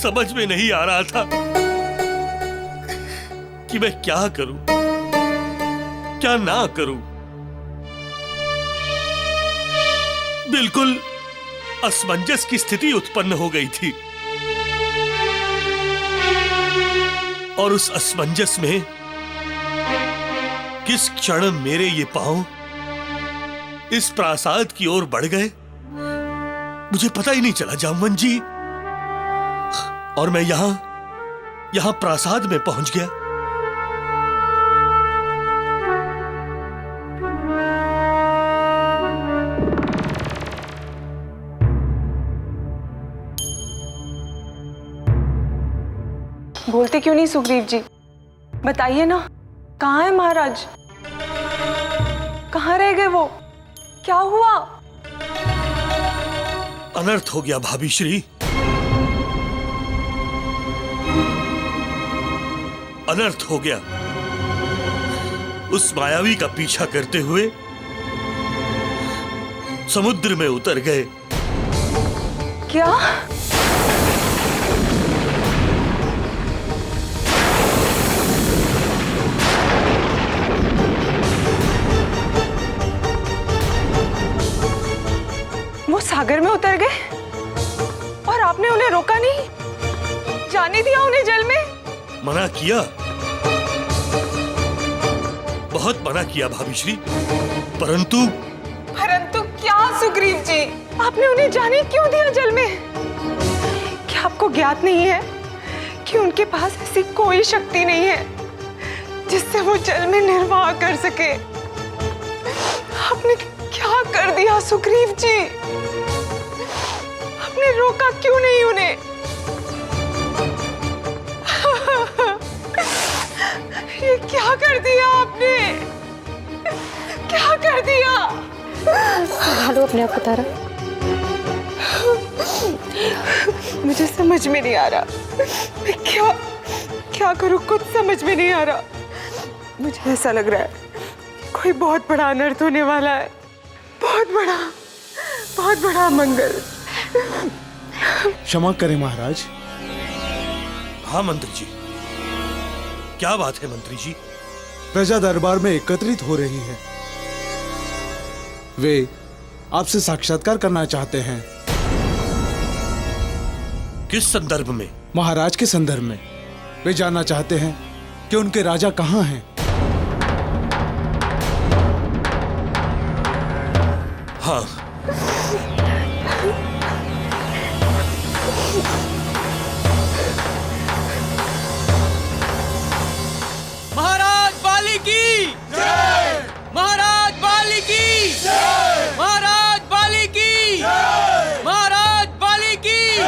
समझ में नहीं आ रहा था कि मैं क्या करूं, क्या ना करूं। बिल्कुल असमंजस की स्थिति उत्पन्न हो गई थी और उस असमंजस में किस क्षण मेरे ये पांव इस प्रासाद की ओर बढ़ गए मुझे पता ही नहीं चला जामवंत जी। और मैं यहां प्रासाद में पहुंच गया। बोलते क्यों नहीं सुग्रीव जी? बताइए ना, कहाँ है महाराज? कहाँ रह गए वो? क्या हुआ? अनर्थ हो गया भाभी श्री, अनर्थ हो गया। उस मायावी का पीछा करते हुए समुद्र में उतर गए। क्या? वो सागर में उतर गए और आपने उन्हें रोका नहीं, जाने दिया उन्हें जल में? मना किया, बहुत मना किया भाभी श्री, परंतु क्या सुग्रीव जी? आपने उन्हें जाने क्यों दिया जल में? क्या आपको ज्ञात नहीं है कि उनके पास ऐसी कोई शक्ति नहीं है जिससे वो जल में निर्वाह कर सके? आपने क्या कर दिया सुग्रीव जी? आपने रोका क्यों नहीं उन्हें? ये क्या कर दिया आपने? क्या कर दिया? संभालो अपने आप को तारा। मुझे समझ में नहीं आ रहा, मैं क्या करूं, कुछ समझ में नहीं आ रहा। मुझे ऐसा लग रहा है कोई बहुत बड़ा अनर्थ होने वाला है, बहुत बड़ा मंगल। क्षमा करें महाराज। हाँ मंत्री जी, क्या बात है मंत्री जी? प्रजा दरबार में एकत्रित हो रही है, वे आपसे साक्षात्कार करना चाहते हैं। किस संदर्भ में? महाराज के संदर्भ में। वे जानना चाहते हैं कि उनके राजा कहाँ हैं। हाँ, महाराज बाली की जय! महाराज बाली की जय! महाराज बाली की जय! महाराज बाली की जय!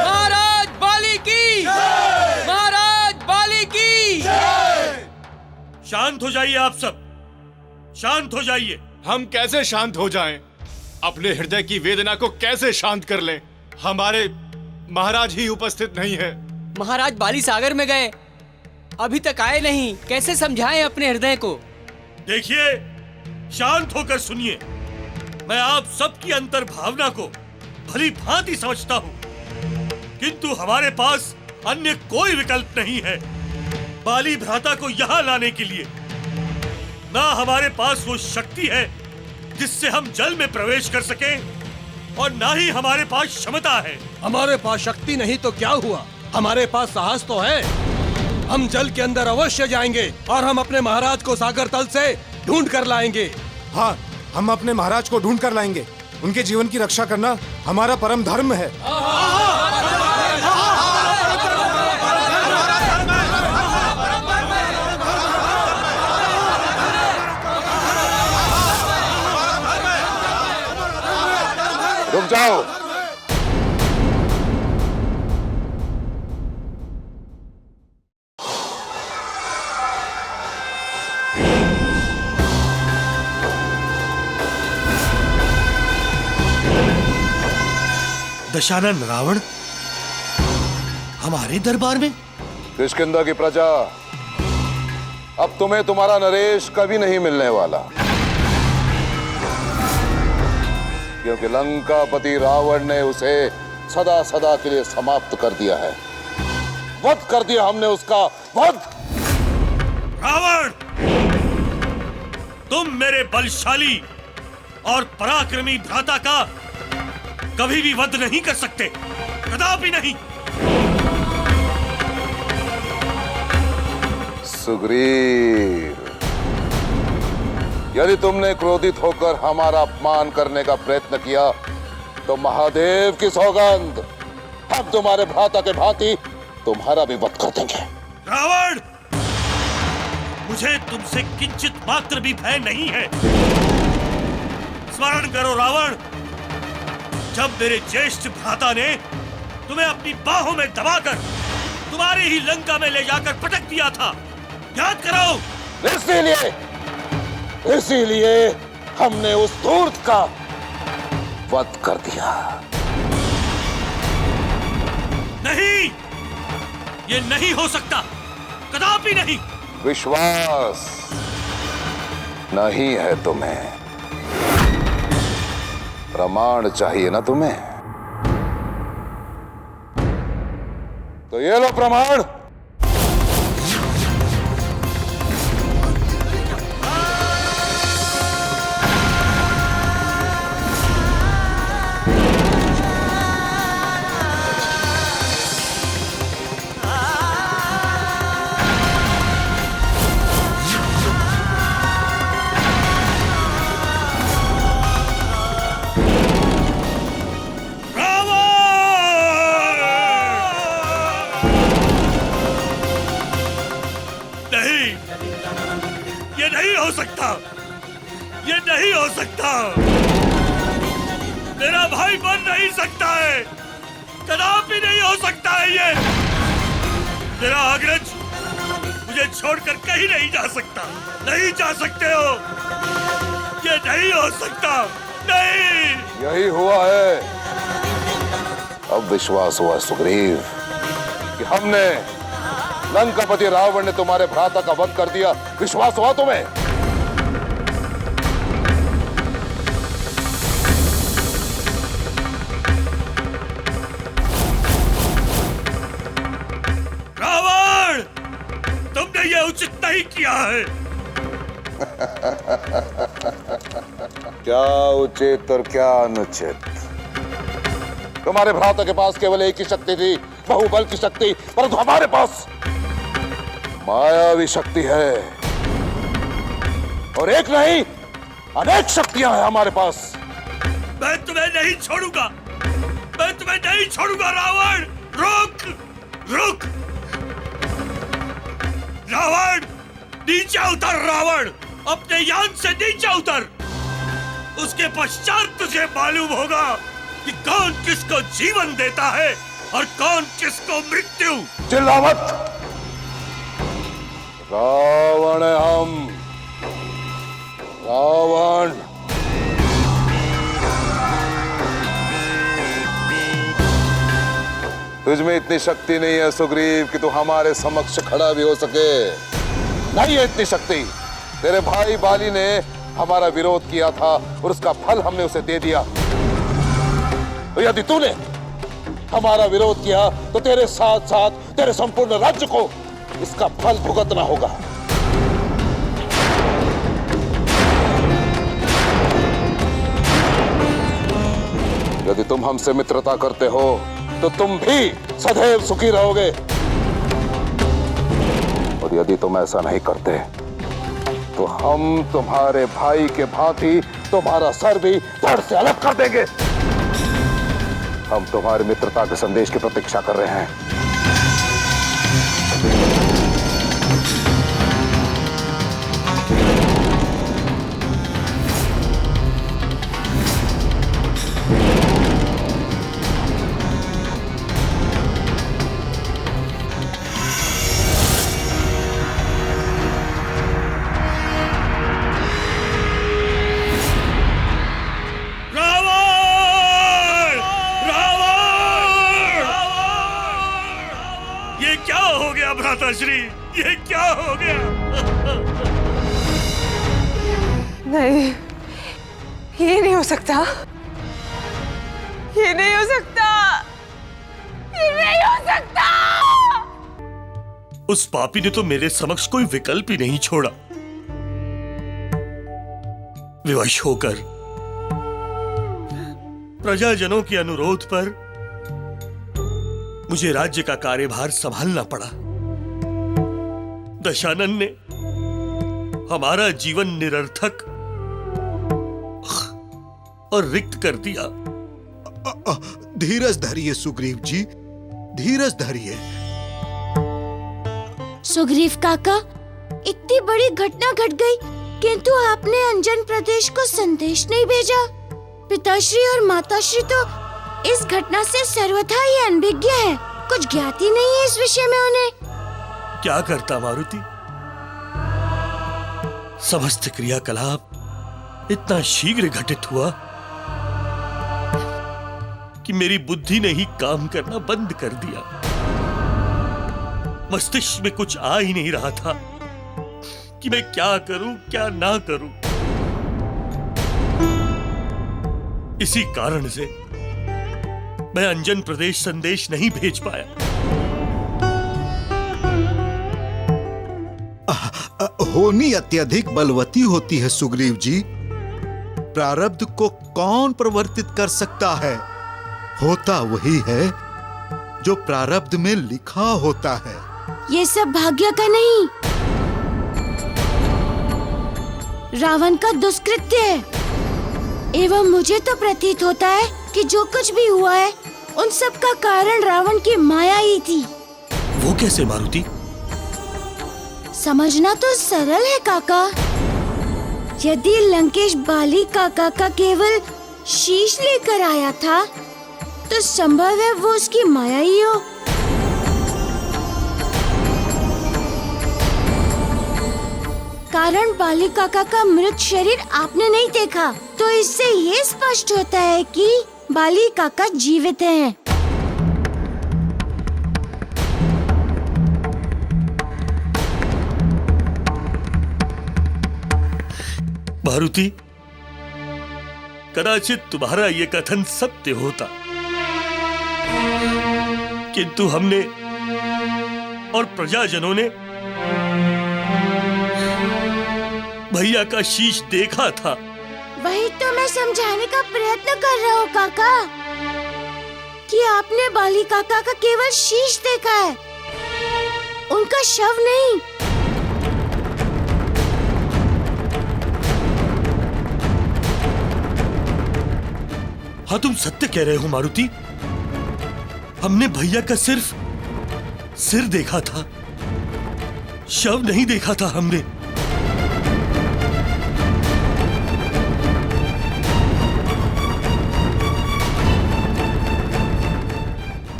महाराज बाली की जय! महाराज बाली की जय! शांत हो जाइए आप सब, शांत हो जाइए। हम कैसे शांत हो जाएं? अपने हृदय की वेदना को कैसे शांत कर लें? हमारे महाराज ही उपस्थित नहीं है। महाराज बाली सागर में गए, अभी तक आए नहीं, कैसे समझाएं अपने हृदय को? देखिए, शांत होकर सुनिए। मैं आप सबकी अंतर भावना को भली भांति समझता हूं, किंतु हमारे पास अन्य कोई विकल्प नहीं है बाली भ्राता को यहां लाने के लिए। ना हमारे पास वो शक्ति है जिससे हम जल में प्रवेश कर सकें और ना ही हमारे पास क्षमता है। हमारे पास शक्ति नहीं तो क्या हुआ, हमारे पास साहस तो है। हम जल के अंदर अवश्य जाएंगे और हम अपने महाराज को सागर तल से ढूंढ कर लाएंगे। हाँ, हम अपने महाराज को ढूंढ कर लाएंगे। उनके जीवन की रक्षा करना हमारा परम धर्म है। रुक जाओ। दशानन रावण हमारे दरबार में? किष्किंधा की प्रजा, अब तुम्हें तुम्हारा नरेश कभी नहीं मिलने वाला, क्योंकि लंकापति रावण ने उसे सदा सदा के लिए समाप्त कर दिया है। वध कर दिया हमने उसका, वध। रावण, तुम मेरे बलशाली और पराक्रमी भ्राता का कभी भी वध नहीं कर सकते, कदापि नहीं। सुग्रीव, यदि तुमने क्रोधित होकर हमारा अपमान करने का प्रयत्न किया तो महादेव की सौगंध, हम तुम्हारे भ्राता के भांति तुम्हारा भी वध कर देंगे। रावण, मुझे तुमसे किंचित मात्र भी भय नहीं है। स्मरण करो रावण, जब मेरे ज्येष्ठ भ्राता ने तुम्हें अपनी बाहों में दबाकर तुम्हारी ही लंका में ले जाकर पटक दिया था, याद करो। इसीलिए हमने उस धूर्त का वध कर दिया। नहीं, ये नहीं हो सकता, कदापि नहीं। विश्वास नहीं है तुम्हें, प्रमाण चाहिए ना तुम्हें, तो ये लो प्रमाण। ये नहीं हो सकता, मेरा भाई बन नहीं सकता है, कदापि नहीं हो सकता है। ये मेरा अग्रज मुझे छोड़कर कहीं नहीं जा सकता, नहीं जा सकते हो, ये नहीं हो सकता, नहीं। यही हुआ है, अब विश्वास हुआ सुग्रीव कि हमने, लंकापति रावण ने तुम्हारे भ्राता का वध कर दिया। विश्वास हुआ तुम्हें? रावण, तुमने ये उचित नहीं किया है। क्या उचित और क्या अनुचित? तुम्हारे भ्राता के पास केवल एक ही शक्ति थी, बहुबल की शक्ति, परंतु हमारे पास मायावी शक्ति है, और एक नहीं अनेक शक्तियां हैं हमारे पास। मैं तुम्हें नहीं छोड़ूंगा, मैं तुम्हें नहीं छोड़ूंगा रावण। रुक, रुक रावण, नीचे उतर रावण, अपने यान से नीचे उतर। उसके पश्चात तुझे मालूम होगा कि कौन किसको जीवन देता है और कौन किसको मृत्यु। चिल्ला मत, रावण है हम, रावण। तुझमें इतनी शक्ति नहीं है सुग्रीव कि तू हमारे समक्ष खड़ा भी हो सके। नहीं है इतनी शक्ति। तेरे भाई बाली ने हमारा विरोध किया था और उसका फल हमने उसे दे दिया। तो यदि तूने हमारा विरोध किया तो तेरे साथ साथ तेरे संपूर्ण राज्य को इसका फल भुगतना होगा। यदि तुम हमसे मित्रता करते हो तो तुम भी सदैव सुखी रहोगे, और यदि तुम ऐसा नहीं करते तो हम तुम्हारे भाई के भांति तुम्हारा सर भी धड़ से अलग कर देंगे। हम तुम्हारी मित्रता के संदेश की प्रतीक्षा कर रहे हैं। भ्राताश्री, ये क्या हो गया? नहीं, ये नहीं हो सकता, ये नहीं हो सकता। ये नहीं हो सकता। उस पापी ने तो मेरे समक्ष कोई विकल्प ही नहीं छोड़ा। विवश होकर प्रजाजनों के अनुरोध पर मुझे राज्य का कार्यभार संभालना पड़ा। दशानन ने हमारा जीवन निरर्थक और रिक्त कर दिया। धीरज धरिए सुग्रीव जी, धीरज धरिए। सुग्रीव काका, इतनी बड़ी घटना घट गई, किंतु आपने अंजन प्रदेश को संदेश नहीं भेजा। पिताश्री और माताश्री तो इस घटना से सर्वथा ही अनभिज्ञ है, कुछ ज्ञात ही नहीं है इस विषय में उन्हें। क्या करता मारुति, समस्त क्रियाकलाप इतना शीघ्र घटित हुआ कि मेरी बुद्धि ने ही काम करना बंद कर दिया। मस्तिष्क में कुछ आ ही नहीं रहा था कि मैं क्या करूं क्या ना करूं। इसी कारण से मैं अंजन प्रदेश संदेश नहीं भेज पाया। होनी अत्यधिक बलवती होती है सुग्रीव जी। प्रारब्ध को कौन प्रवर्तित कर सकता है? होता वही है जो प्रारब्ध में लिखा होता है। ये सब भाग्य का नहीं, रावण का दुष्कृत्य है। एवं मुझे तो प्रतीत होता है कि जो कुछ भी हुआ है उन सब का कारण रावण की माया ही थी। वो कैसे मारुति? समझना तो सरल है काका। यदि लंकेश बाली काका का केवल शीश लेकर आया था तो संभव है वो उसकी माया ही हो। कारण बाली काका का मृत शरीर आपने नहीं देखा, तो इससे ये स्पष्ट होता है कि बाली काका जीवित हैं। मारुति, कदाचित तुम्हारा ये कथन सत्य होता, किंतु हमने और प्रजाजनों ने भैया का शीश देखा था। वही तो मैं समझाने का प्रयत्न कर रहा हूँ काका, कि आपने बाली काका का केवल शीश देखा है, उनका शव नहीं। हाँ, तुम सत्य कह रहे हो मारुति। हमने भैया का सिर्फ सिर देखा था, शव नहीं देखा था हमने।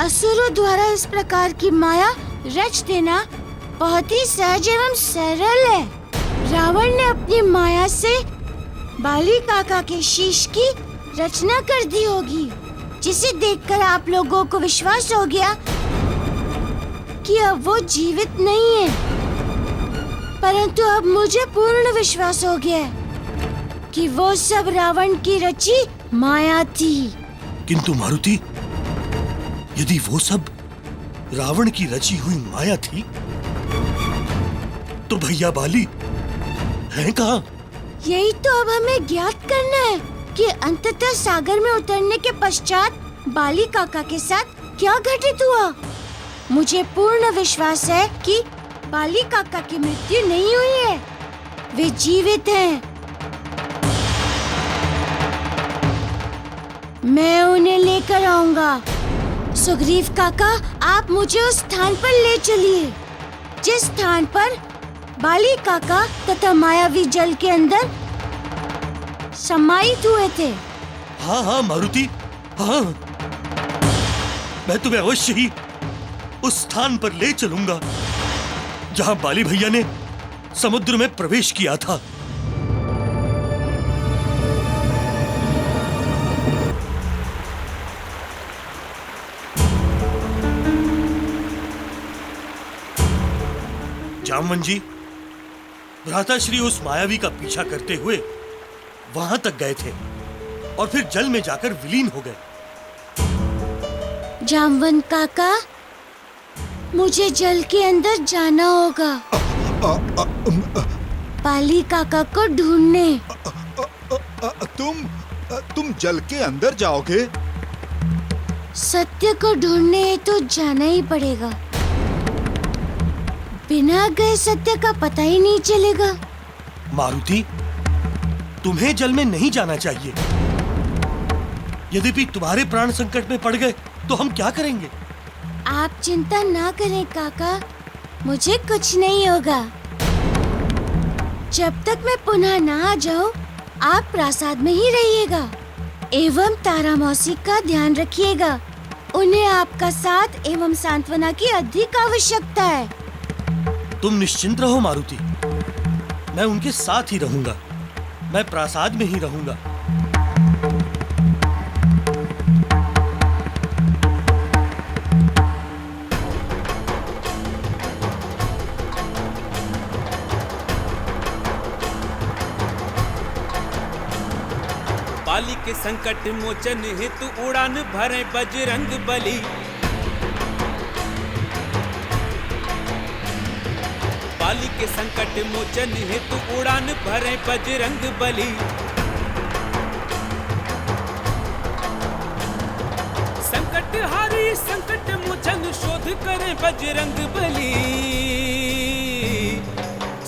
असुरों द्वारा इस प्रकार की माया रच देना बहुत ही सहज एवं सरल है। रावण ने अपनी माया से बाली काका के शीश की रचना कर दी होगी, जिसे देखकर आप लोगों को विश्वास हो गया कि अब वो जीवित नहीं है। परंतु अब मुझे पूर्ण विश्वास हो गया है कि वो सब रावण की रची माया थी। किंतु मारुति, यदि वो सब रावण की रची हुई माया थी, तो भैया बाली हैं कहाँ? यही तो अब हमें ज्ञात करना है कि अंततः सागर में उतरने के पश्चात बाली काका के साथ क्या घटित हुआ। मुझे पूर्ण विश्वास है कि बाली काका की मृत्यु नहीं हुई है, वे जीवित हैं। मैं उन्हें लेकर आऊंगा। सुग्रीव काका, आप मुझे उस स्थान पर ले चलिए जिस स्थान पर बाली काका तथा मायावी जल के अंदर समाहित हुए थे। हाँ हाँ मारुति, हाँ, मैं तुम्हें अवश्य ही उस स्थान पर ले चलूंगा जहां बाली भैया ने समुद्र में प्रवेश किया था। जामवन जी, भ्राताश्री उस मायावी का पीछा करते हुए वहां तक गए थे और फिर जल में जाकर विलीन हो गए। जामवंत काका, मुझे जल के अंदर जाना होगा बाली काका को ढूंढने। तुम जल के अंदर जाओगे? सत्य को ढूंढने तो जाना ही पड़ेगा। बिना गए सत्य का पता ही नहीं चलेगा। मारुति, तुम्हें जल में नहीं जाना चाहिए। यद्यपि तुम्हारे प्राण संकट में पड़ गए तो हम क्या करेंगे? आप चिंता ना करें काका, मुझे कुछ नहीं होगा। जब तक मैं पुनः ना आ जाऊं, आप प्रासाद में ही रहिएगा एवं तारा मौसी का ध्यान रखिएगा। उन्हें आपका साथ एवं सांत्वना की अधिक आवश्यकता है। तुम निश्चिंत रहो मारुति, मैं उनके साथ ही रहूंगा। मैं प्रासाद में ही रहूंगा। बाली के संकट मोचन हेतु उड़ान भरे बजरंग बली। बाली के संकट मोचन हेतु उड़ान भरे बजरंग बली। संकट हारी संकट मोचन शोध करे बजरंग बली।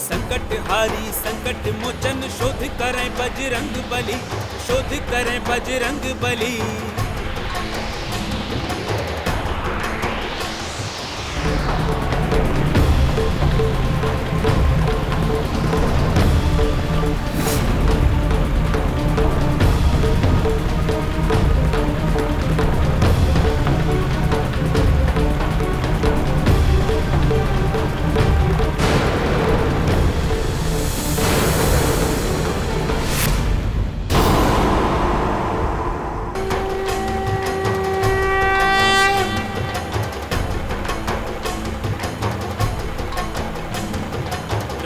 संकट हारी संकट मोचन शोध करे बजरंग बली। शोध करे बजरंग बली।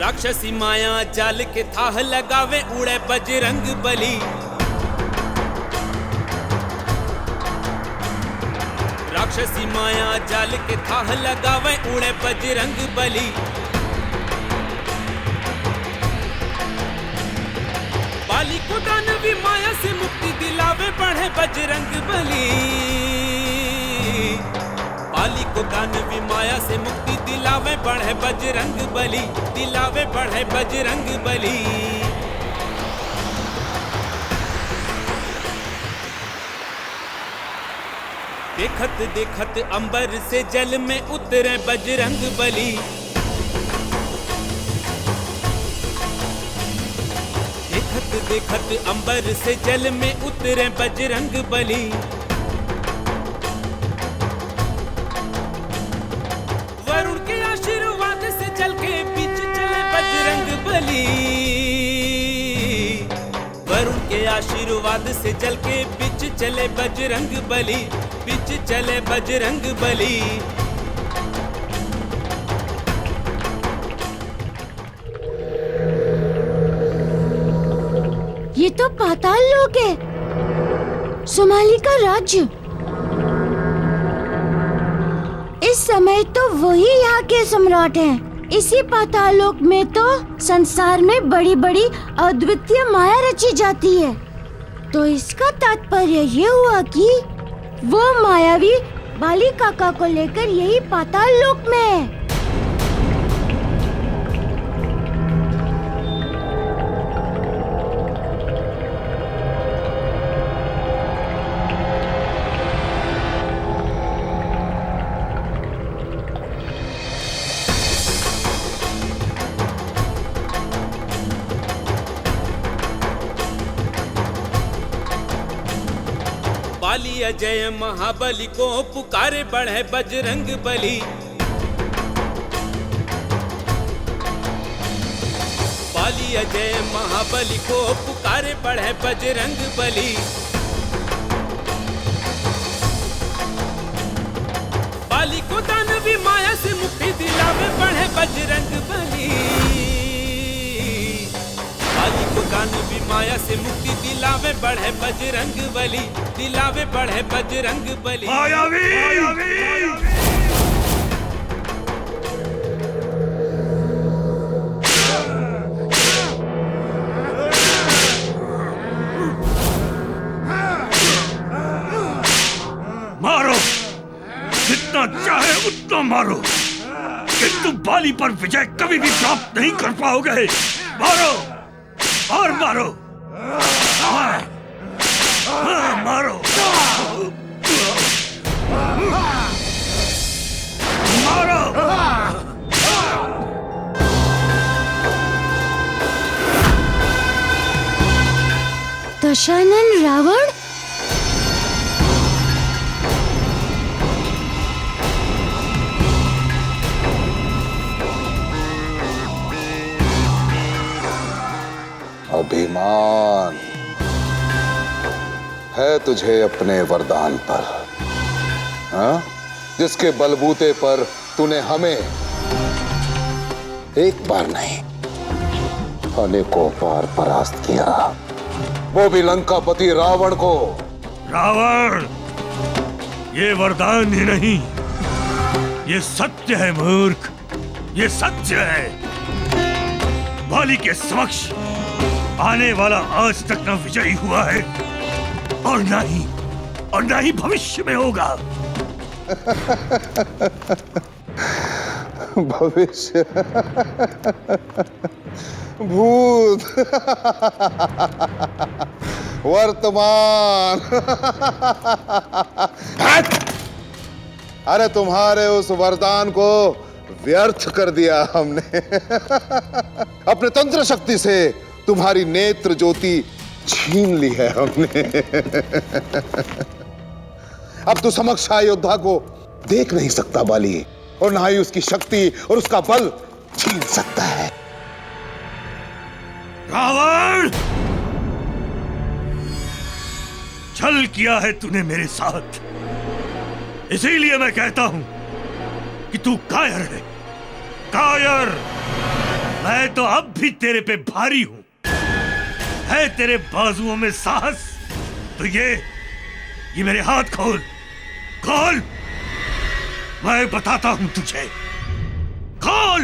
राक्षसी माया जाल के थाह लगावे उड़े बजरंग बली। राक्षसी माया जाल के थाह लगावे उड़े बजरंग बली। बाली को दानवी माया से मुक्ति दिलावे बढ़े बजरंग बली। बाली को दानवी माया से मुक्ति दिलावे बढ़े बजरंग बली। दिलावे बढ़े बजरंग बली। देखत देखत अंबर से जल में उतरे बजरंग बली। देखत देखत अंबर से जल में उतरे बजरंग बली। वरुण के आशीर्वाद से जल के बीच चले बजरंग बली। वरुण के आशीर्वाद से जल के बीच चले बजरंग बली। बीच चले बजरंग बली। ये तो पाताल लोक है, सोमाली का राज्य। इस समय तो वही यहाँ के सम्राट हैं। इसी पाताल लोक में तो संसार में बड़ी बड़ी अद्वितीय माया रची जाती है। तो इसका तात्पर्य ये हुआ कि वो मायावी बाली काका को लेकर यही पाताल लोक में है। बाली अजय महाबली को पुकारे बढ़े बजरंग बली। बाली अजय महाबली को पुकारे बढ़े बजरंग बली। बाली को दानवी माया से मुक्ति दिलावे बढ़े बजरंग बली। बाली को दानवी माया से मुक्ति दिलावे बढ़े बजरंग बली, दिलावे बढ़े बजरंग बली। मारो, जितना चाहे उतना मारो, किंतु बाली पर विजय कभी भी प्राप्त नहीं कर पाओगे। मारो और मारो, मारो, मारो। दशानन रावण? अभिमान है तुझे अपने वरदान पर, हाँ? जिसके बलबूते पर तूने हमें एक बार नहीं अनेकों बार परास्त किया, वो भी लंकापति रावण को। रावण, ये वरदान ही नहीं, ये सत्य है मूर्ख, ये सत्य है। बाली के समक्ष आने वाला आज तक न विजयी हुआ है और ना ही भविष्य में होगा। भविष्य, भूत, वर्तमान। अरे तुम्हारे उस वरदान को व्यर्थ कर दिया हमने। अपने तंत्र शक्ति से तुम्हारी नेत्र ज्योति छीन ली है हमने। अब तू समक्ष आए योद्धा को देख नहीं सकता बाली, और ना ही उसकी शक्ति और उसका बल छीन सकता है। रावण, छल किया है तूने मेरे साथ, इसीलिए मैं कहता हूं कि तू कायर है, कायर। मैं तो अब भी तेरे पे भारी हूं। है तेरे बाजुओं में साहस तो ये मेरे हाथ खोल, खोल। मैं बताता हूं तुझे, खोल।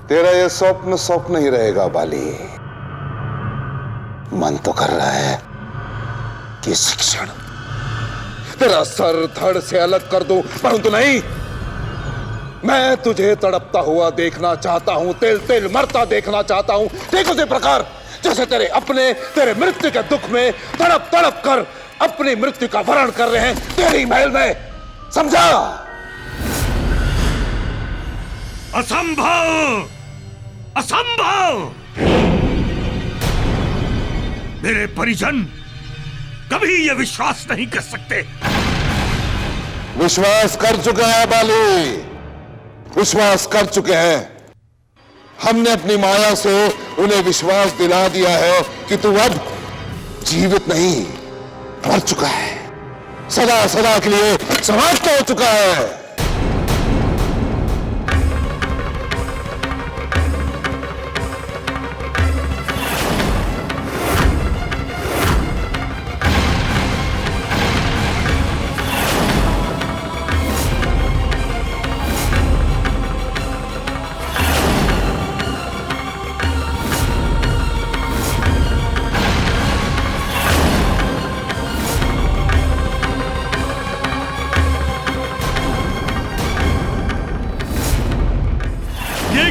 तेरा ये स्वप्न स्वप्न ही रहेगा बाली। मन तो कर रहा है कि शिक्षण तेरा सर धड़ से अलग कर दूं, परंतु नहीं। मैं तुझे तड़पता हुआ देखना चाहता हूं, तेल तेल मरता देखना चाहता हूं, ठीक उसी प्रकार जैसे तेरे अपने तेरे मृत्यु के दुख में तड़प तड़प कर अपनी मृत्यु का वरण कर रहे हैं तेरी महल में, समझा? असंभव, असंभव। मेरे परिजन कभी यह विश्वास नहीं कर सकते। विश्वास कर चुके हैं बाली, विश्वास कर चुके हैं। हमने अपनी माया से उन्हें विश्वास दिला दिया है कि तू अब जीवित नहीं, मर चुका है, सदा सदा के लिए समाप्त हो चुका है।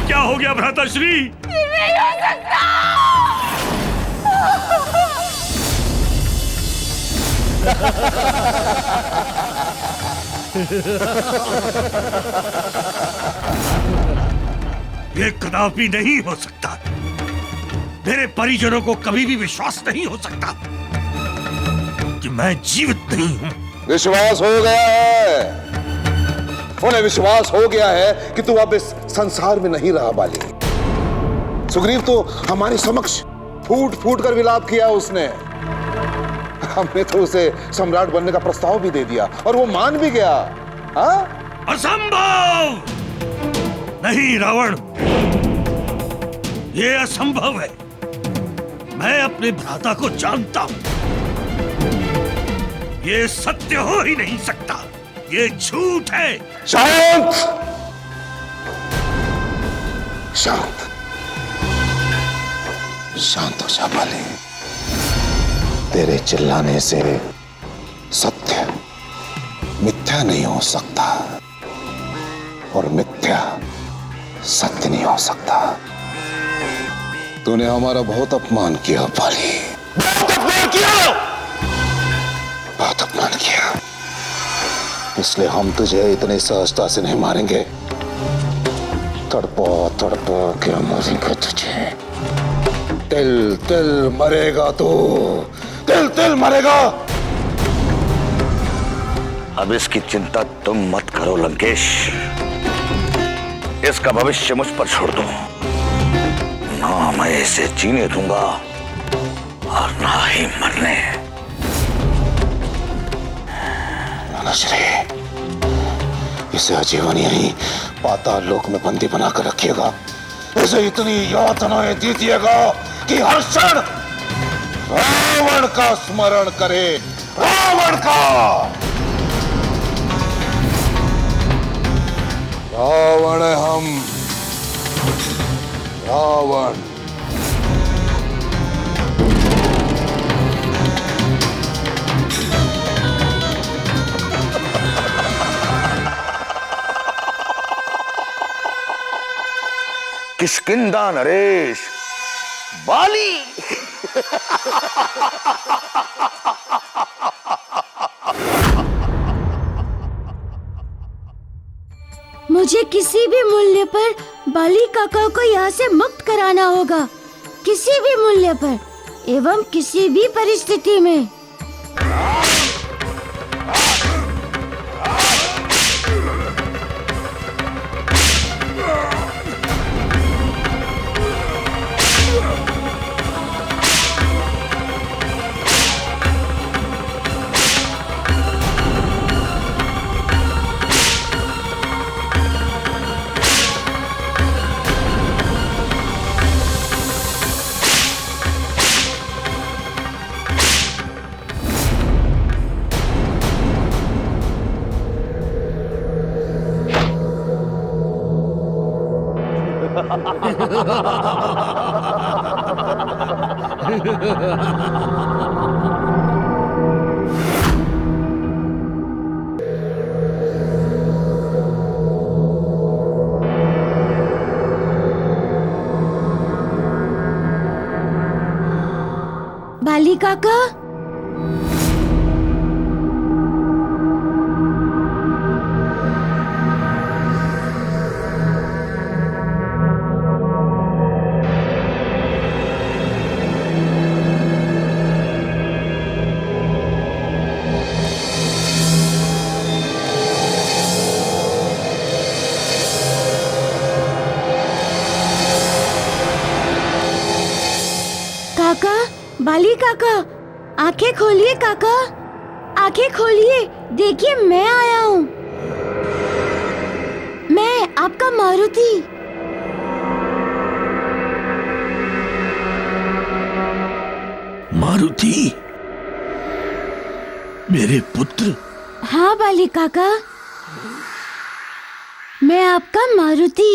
क्या हो गया भ्राताश्री? नहीं हो सकता। ये कदापि नहीं हो सकता। मेरे परिजनों को कभी भी विश्वास नहीं हो सकता कि मैं जीवित नहीं हूं। विश्वास हो गया है, उन्हें विश्वास हो गया है कि तू अब इस संसार में नहीं रहा बाली। सुग्रीव तो हमारे समक्ष फूट फूट कर विलाप किया उसने। हमने तो उसे सम्राट बनने का प्रस्ताव भी दे दिया और वो मान भी गया। हाँ, असंभव! नहीं रावण, ये असंभव है। मैं अपने भ्राता को जानता हूं। ये सत्य हो ही नहीं सकता, ये झूठ है। शांत! शांत शांत हो जा बाली। तेरे चिल्लाने से सत्य मिथ्या नहीं हो सकता और मिथ्या सत्य नहीं हो सकता। तूने हमारा बहुत अपमान किया बाली, बहुत अपमान किया, बहुत अपमान किया। इसलिए हम तुझे इतनी सहजता से नहीं मारेंगे। तड़पा तड़पा के मारेंगे तुझे। तिल तिल मरेगा तू, तिल तिल मरेगा। अब इसकी चिंता तुम मत करो लंकेश, इसका भविष्य मुझ पर छोड़ दो। ना मैं इसे जीने दूंगा और ना ही मरने। नजरे, इसे आजीवन यहीं पाताल लोक में बंदी बनाकर रखिएगा। इसे इतनी यातनाएं दीजिएगा कि हर क्षण रावण का स्मरण करे, रावण का। रावण है हम, रावण। किष्किंधा नरेश, बाली। मुझे किसी भी मूल्य पर बाली काका को यहाँ से मुक्त कराना होगा, किसी भी मूल्य पर एवं किसी भी परिस्थिति में। बाली काका, काका, बाली काका, आंखें खोलिए काका, आंखें खोलिए। देखिए मैं आया हूँ, मैं आपका मारुति। मारुति, मेरे पुत्र। हाँ बाली काका, मैं आपका मारुति।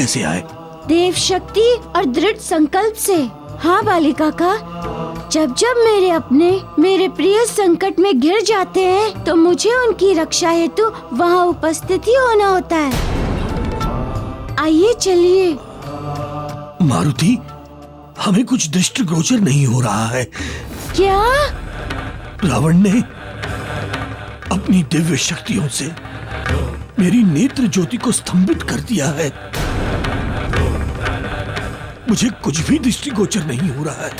कैसे आए? देव शक्ति और दृढ़ संकल्प से। हाँ बाली काका, जब जब मेरे अपने मेरे प्रिय संकट में घिर जाते हैं तो मुझे उनकी रक्षा हेतु वहाँ उपस्थित ही होना होता है। आइए चलिए। मारुति, हमें कुछ दृष्टिगोचर नहीं हो रहा है। क्या? रावण ने अपनी दिव्य शक्तियों से मेरी नेत्र ज्योति को स्तंभित कर दिया है। मुझे कुछ भी दृष्टिगोचर नहीं हो रहा है।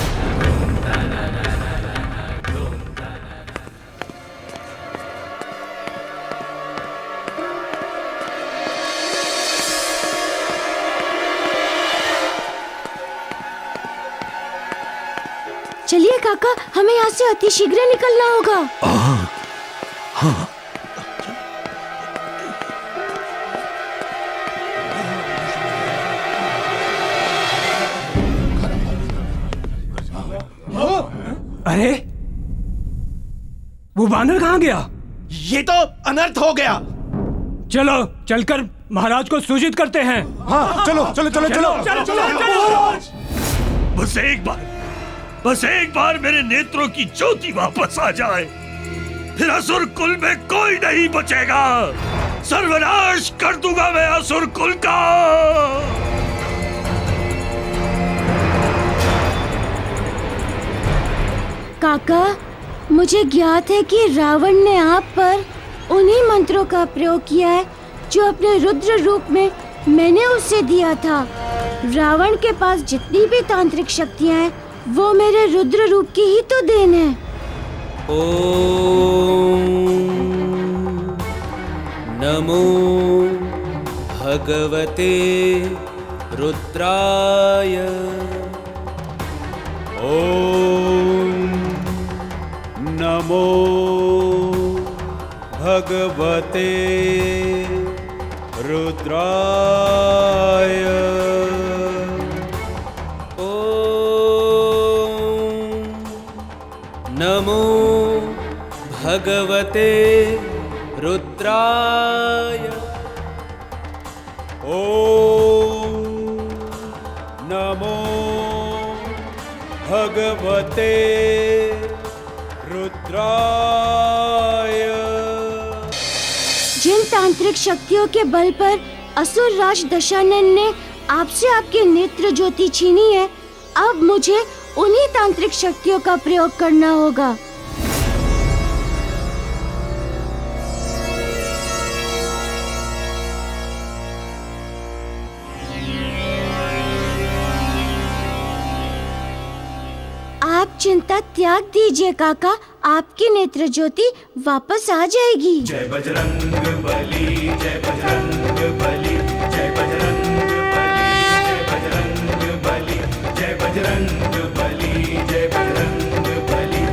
चलिए काका, हमें यहाँ से अतिशीघ्र निकलना होगा। हाँ, हाँ। अरे वो बानर कहाँ गया? ये तो अनर्थ हो गया। चलो चलकर महाराज को सूचित करते हैं। हाँ चलो चलो चलो चलो, चलो, चलो, चलो। बस एक बार मेरे नेत्रों की ज्योति वापस आ जाए, फिर असुर कुल में कोई नहीं बचेगा। सर्वनाश कर दूंगा मैं असुर कुल का। काका, मुझे ज्ञात है कि रावण ने आप पर उन्हीं मंत्रों का प्रयोग किया है जो अपने रुद्र रूप में मैंने उसे दिया था। रावण के पास जितनी भी तांत्रिक शक्तियां हैं वो मेरे रुद्र रूप की ही तो देन है। ओम नमो भगवते रुद्राय। ओम नमो भगवते रुद्राय। ओम नमो भगवते रुद्राय। ओम नमो भगवते रुद्राय। जिन तांत्रिक शक्तियों के बल पर असुर राज दशानन ने आपसे आपकी नेत्र ज्योति छीनी है, अब मुझे उन्हीं तांत्रिक शक्तियों का प्रयोग करना होगा। आप चिंता त्याग दीजिए काका, आपकी नेत्र ज्योति वापस आ जाएगी। जय बजरंग बली, जय बजरंग बली, जय बजरंग बली, जय बजरंग बली, जय बजरंग बली, जय बजरंग बली।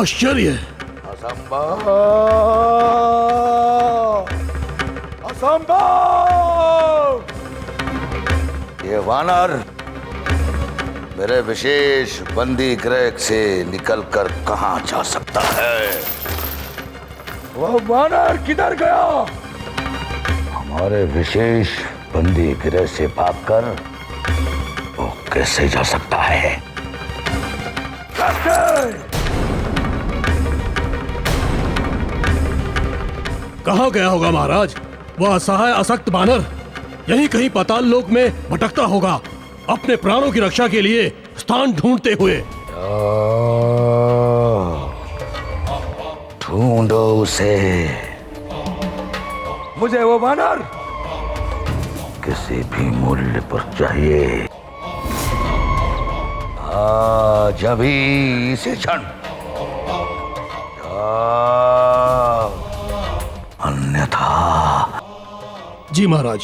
आश्चर्य! असंभव! ये वानर मेरे विशेष बंदी गृह से निकलकर कहां जा सकता है? वह वानर किधर गया? हमारे विशेष बंदी गृह से भागकर वो कैसे जा सकता है? कहाँ गया होगा महाराज? वह असहाय असक्त बानर यहीं कहीं पाताल लोक में भटकता होगा, अपने प्राणों की रक्षा के लिए स्थान ढूंढते हुए। ढूंढो उसे। मुझे वो वानर किसी भी मूल्य पर चाहिए। आज अभी इसी क्षण। अन्यथा। जी महाराज।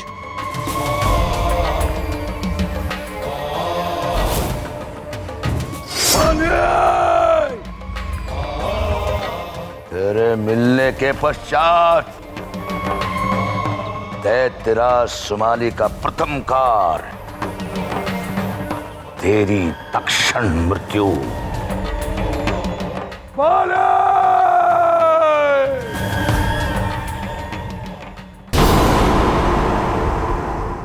तेरे मिलने के पश्चात दैत्यराज सुमाली का प्रथम कार्य तेरी तत्क्षण मृत्यु। बाला!